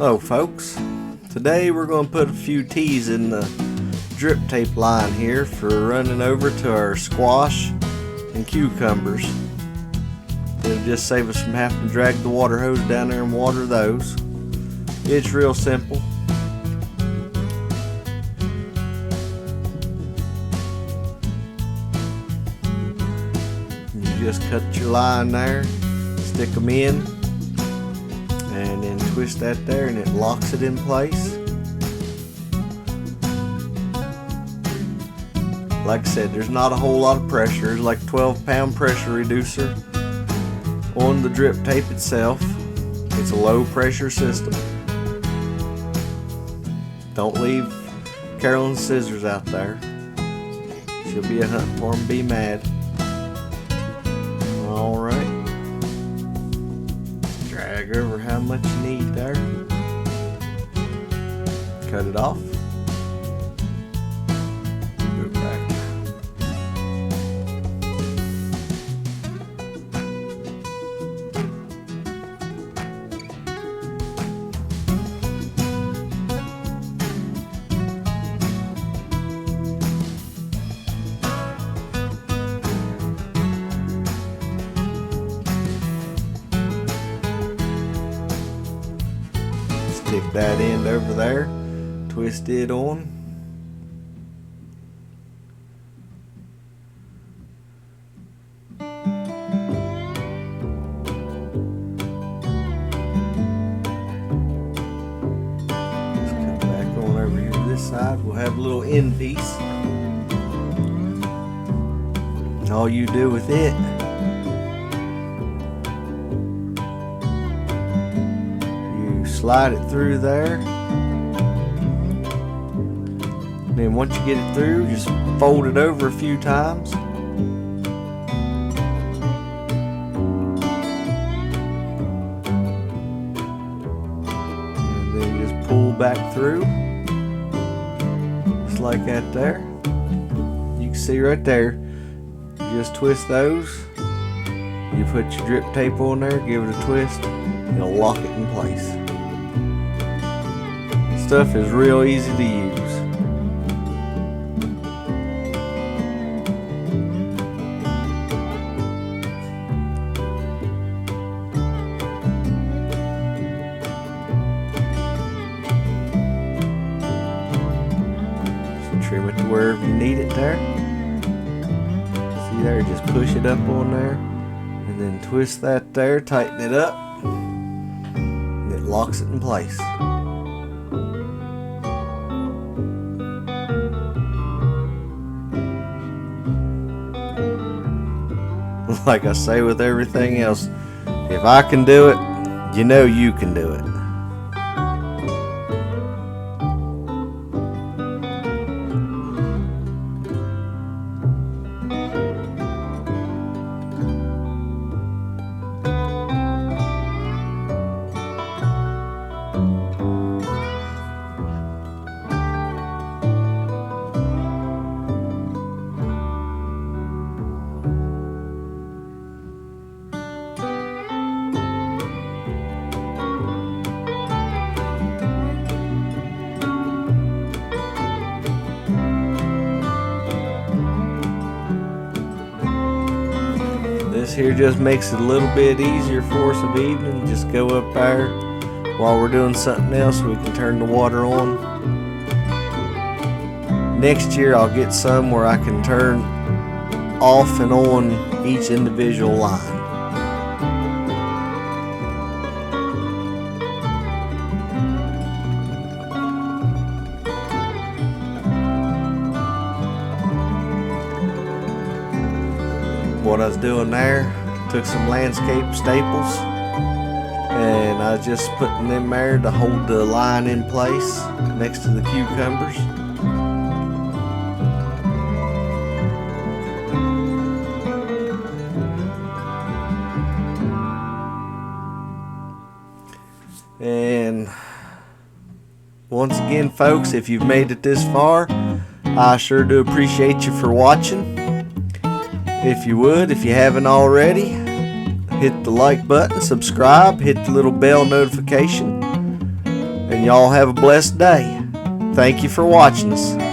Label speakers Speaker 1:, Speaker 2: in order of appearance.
Speaker 1: Hello folks, today we're going to put a few T's in the drip tape line here for running over to our squash and cucumbers. It'll just save us from having to drag the water hose down there and water those. It's real simple. You just cut your line there, stick them in, and then twist that there and it locks it in place. Like I said, there's not a whole lot of pressure. There's like a 12-pound pressure reducer on the drip tape itself. It's a low pressure system. Don't leave Carolyn's scissors out there. She'll be a hunt for them, be mad. Alright. Drag over how much you need there. Cut it off. Put it back. Stick that end over there, twist it on. Just come back on over here to this side. We'll have a little end piece. And all you do with it, slide it through there. Then once you get it through, just fold it over a few times. And then you just pull back through. Just like that there. You can see right there. You just twist those. You put your drip tape on there, give it a twist, it'll lock it in place. Stuff is real easy to use. Just trim it to wherever you need it there. See there, just push it up on there and then twist that there, tighten it up, and it locks it in place. Like I say with everything else, if I can do it, you know you can do it. This here just makes it a little bit easier for us of evening. Just go up there while we're doing something else, we can turn the water on. Next year I'll get some where I can turn off and on each individual line. What I was doing there, took some landscape staples and I was just putting them there to hold the line in place next to the cucumbers. And once again folks, if you've made it this far, I sure do appreciate you for watching. If you would, if you haven't already, hit the like button, subscribe, hit the little bell notification, and y'all have a blessed day. Thank you for watching us.